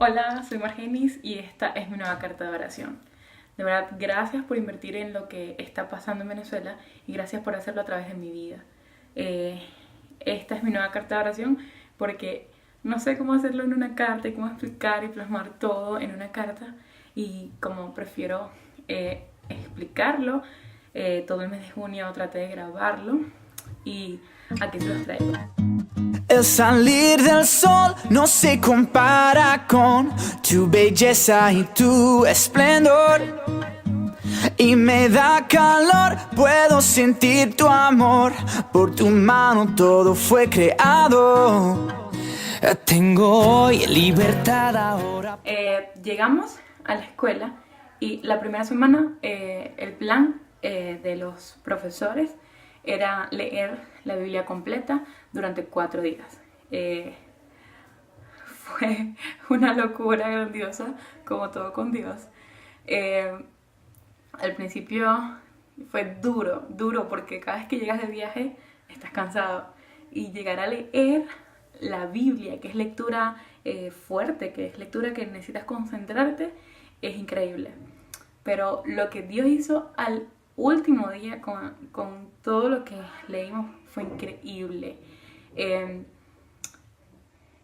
Hola, soy Margenis y esta es mi nueva carta de oración. De verdad, gracias por invertir en lo que está pasando en Venezuela y gracias por hacerlo a través de mi vida. Esta es mi nueva carta de oración porque no sé cómo hacerlo en una carta y cómo explicar y plasmar todo en una carta, y como prefiero explicarlo, todo el mes de junio traté de grabarlo y aquí se los traigo. El salir del sol no se compara con tu belleza y tu esplendor. Y me da calor, puedo sentir tu amor. Por tu mano todo fue creado. Tengo hoy libertad ahora. Llegamos a la escuela y la primera semana el plan de los profesores era leer la Biblia completa durante 4 días. Fue una locura grandiosa, como todo con Dios. Al principio fue duro, porque cada vez que llegas de viaje estás cansado. Y llegar a leer la Biblia, que es lectura fuerte, que es lectura que necesitas concentrarte, es increíble. Pero lo que Dios hizo al último día con todo lo que leímos fue increíble.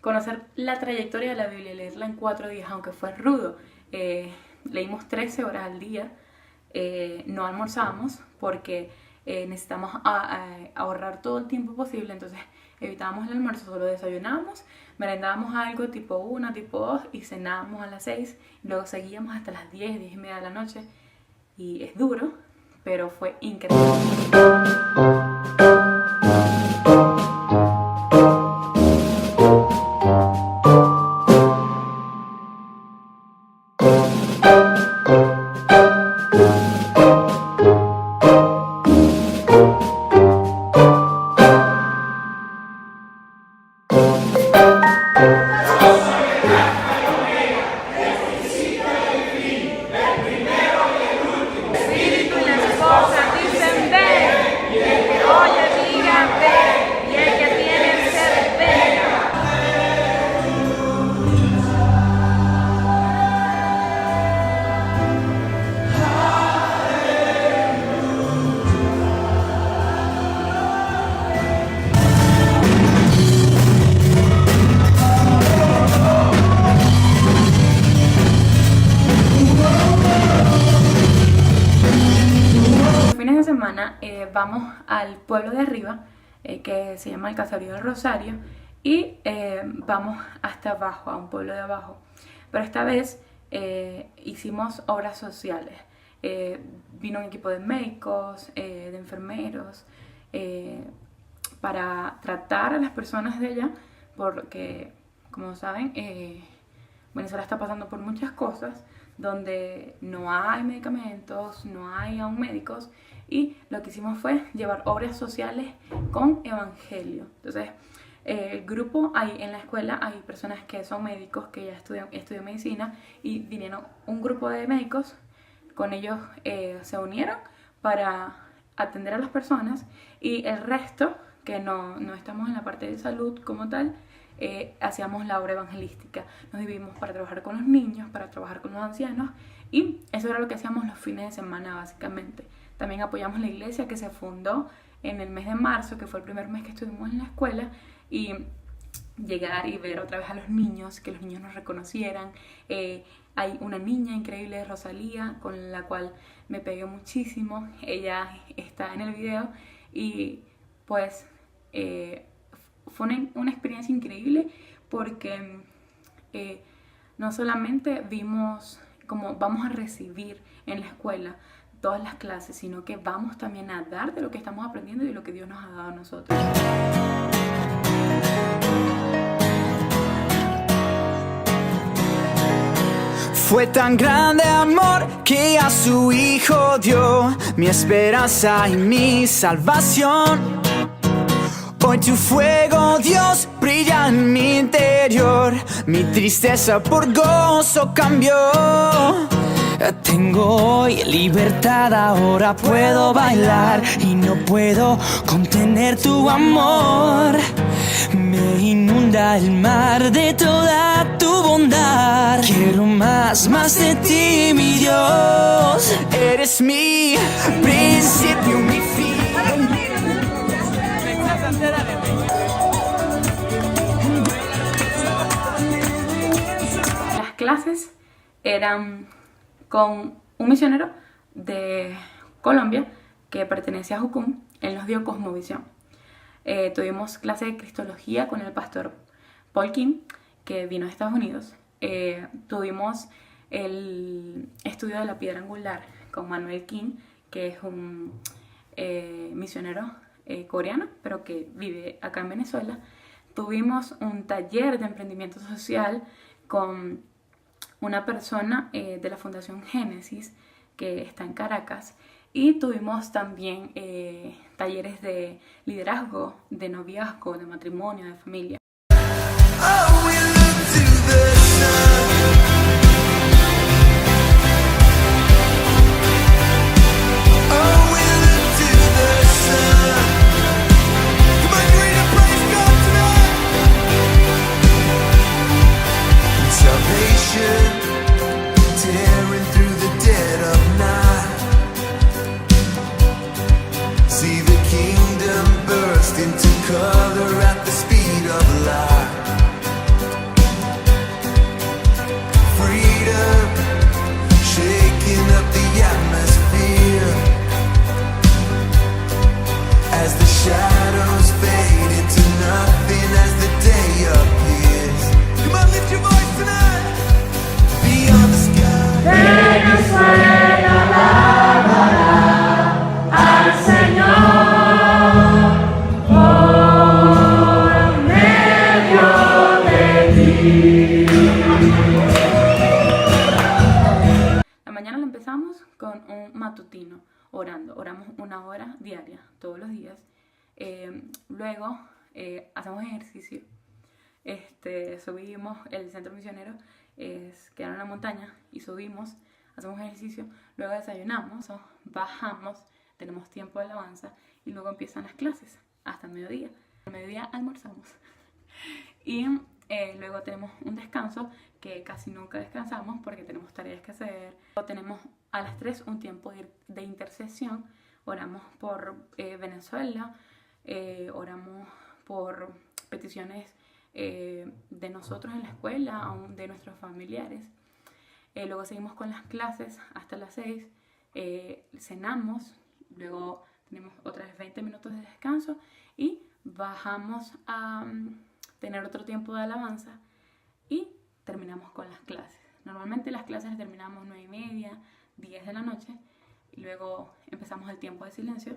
Conocer la trayectoria de la Biblia y leerla en 4 días, aunque fue rudo. Leímos 13 horas al día, no almorzamos porque necesitamos ahorrar todo el tiempo posible, entonces evitábamos el almuerzo, solo desayunábamos, merendábamos algo tipo 1, tipo 2 y cenábamos a las 6, y luego seguíamos hasta las 10, 10 y media de la noche, y es duro, pero fue increíble. Semana vamos al pueblo de arriba, que se llama el Caserío del Rosario, y vamos hasta abajo, a un pueblo de abajo. Pero esta vez hicimos obras sociales. Vino un equipo de médicos, de enfermeros, para tratar a las personas de allá, porque, como saben, Venezuela está pasando por muchas cosas donde no hay medicamentos, no hay aún médicos, y lo que hicimos fue llevar obras sociales con evangelio. Entonces, el grupo, en la escuela hay personas que son médicos, que ya estudian medicina, y vinieron un grupo de médicos, con ellos se unieron para atender a las personas, y el resto, que no estamos en la parte de salud como tal, hacíamos la obra evangelística. Nos dividimos para trabajar con los niños, para trabajar con los ancianos, y eso era lo que hacíamos los fines de semana básicamente. También apoyamos la iglesia, que se fundó en el mes de marzo, que fue el primer mes que estuvimos en la escuela, y llegar y ver otra vez a los niños, que los niños nos reconocieran. Hay una niña increíble, Rosalía, con la cual me pegué muchísimo. Ella está en el video y pues fue una experiencia increíble, porque no solamente vimos cómo vamos a recibir en la escuela todas las clases, sino que vamos también a dar de lo que estamos aprendiendo y de lo que Dios nos ha dado a nosotros. Fue tan grande amor que a su hijo dio, mi esperanza y mi salvación. Hoy tu fuego, Dios, brilla en mi interior, mi tristeza por gozo cambió. Tengo hoy libertad, ahora puedo bailar y no puedo contener tu amor. Me inunda el mar de toda tu bondad. más, más de ti, mi Dios. Eres mi principio, mi fin. Las clases eran con un misionero de Colombia que pertenece a Jucum. Él nos dio cosmovisión. Tuvimos clase de cristología con el pastor Paul King, que vino de Estados Unidos. Tuvimos el estudio de la piedra angular con Manuel King, que es un misionero coreano, pero que vive acá en Venezuela. Tuvimos un taller de emprendimiento social con una persona de la Fundación Génesis, que está en Caracas. Y tuvimos también talleres de liderazgo, de noviazgo, de matrimonio, de familia. La mañana la empezamos con un matutino, orando. Oramos 1 hora diaria, todos los días. Luego hacemos ejercicio. Subimos, el centro misionero queda en una montaña y subimos, hacemos ejercicio. Luego desayunamos, bajamos, tenemos tiempo de alabanza y luego empiezan las clases hasta el mediodía. Al mediodía almorzamos. Y luego tenemos un descanso, que casi nunca descansamos porque tenemos tareas que hacer. Tenemos a las 3 un tiempo de intercesión. Oramos por Venezuela, oramos por peticiones de nosotros en la escuela, aún de nuestros familiares. Luego seguimos con las clases hasta las 6, cenamos, luego tenemos otras 20 minutos de descanso y bajamos a tener otro tiempo de alabanza y terminamos con las clases. Normalmente las clases las terminamos 9:30, 10 de la noche y luego empezamos el tiempo de silencio.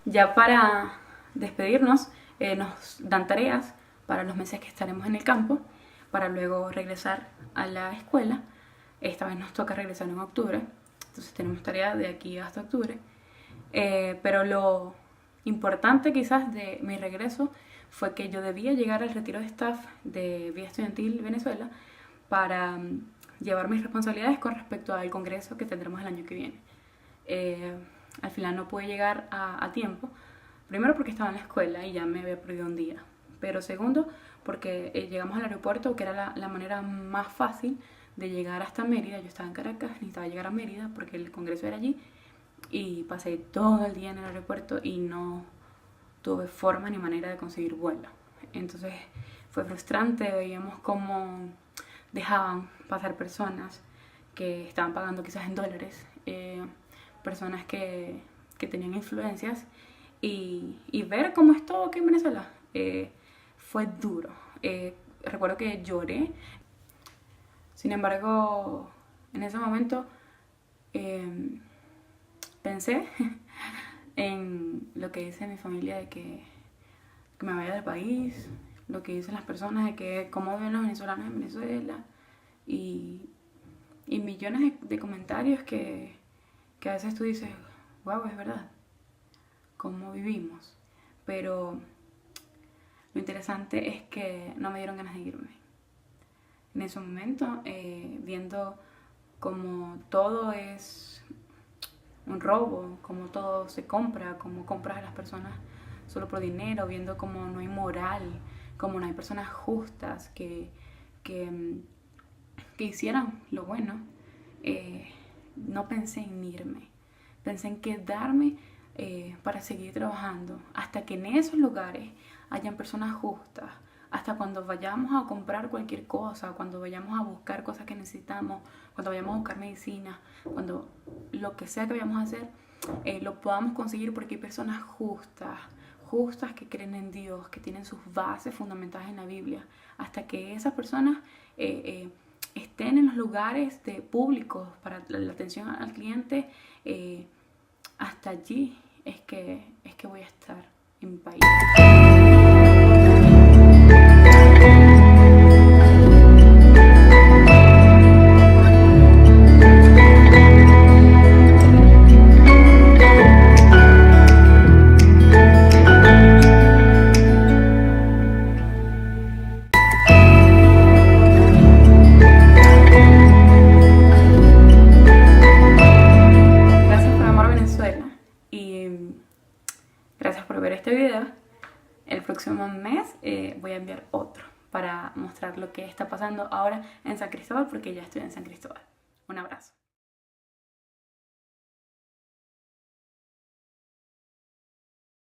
Ya para despedirnos, nos dan tareas para los meses que estaremos en el campo, para luego regresar a la escuela. Esta vez nos toca regresar en octubre, entonces tenemos tarea de aquí hasta octubre. Pero lo importante quizás de mi regreso fue que yo debía llegar al retiro de staff de Vía Estudiantil Venezuela para llevar mis responsabilidades con respecto al congreso que tendremos el año que viene. Al final no pude llegar a tiempo, primero porque estaba en la escuela y ya me había perdido un día, pero segundo porque llegamos al aeropuerto, que era la manera más fácil de llegar hasta Mérida. Yo estaba en Caracas, necesitaba llegar a Mérida porque el congreso era allí y pasé todo el día en el aeropuerto y no tuve forma ni manera de conseguir vuelo. Entonces fue frustrante, veíamos cómo dejaban pasar personas que estaban pagando quizás en dólares, personas que tenían influencias y ver cómo es todo aquí en Venezuela. Fue duro. Recuerdo que lloré. Sin embargo, en ese momento pensé en lo que dice mi familia de que me vaya del país, lo que dicen las personas de que cómo viven los venezolanos en Venezuela y millones de comentarios que a veces tú dices, wow, es verdad, cómo vivimos. Pero lo interesante es que no me dieron ganas de irme. En ese momento, viendo cómo todo es un robo, cómo todo se compra, cómo compras a las personas solo por dinero, viendo cómo no hay moral, cómo no hay personas justas que hicieran lo bueno, no pensé en irme, pensé en quedarme para seguir trabajando hasta que en esos lugares hayan personas justas, hasta cuando vayamos a comprar cualquier cosa, cuando vayamos a buscar cosas que necesitamos, cuando vayamos a buscar medicina, cuando lo que sea que vayamos a hacer, lo podamos conseguir porque hay personas justas que creen en Dios, que tienen sus bases fundamentadas en la Biblia, hasta que esas personas estén en los lugares públicos para la atención al cliente, hasta allí es que voy a estar en mi país. Gracias por ver este video. El próximo mes voy a enviar otro para mostrar lo que está pasando ahora en San Cristóbal, porque ya estoy en San Cristóbal. Un abrazo.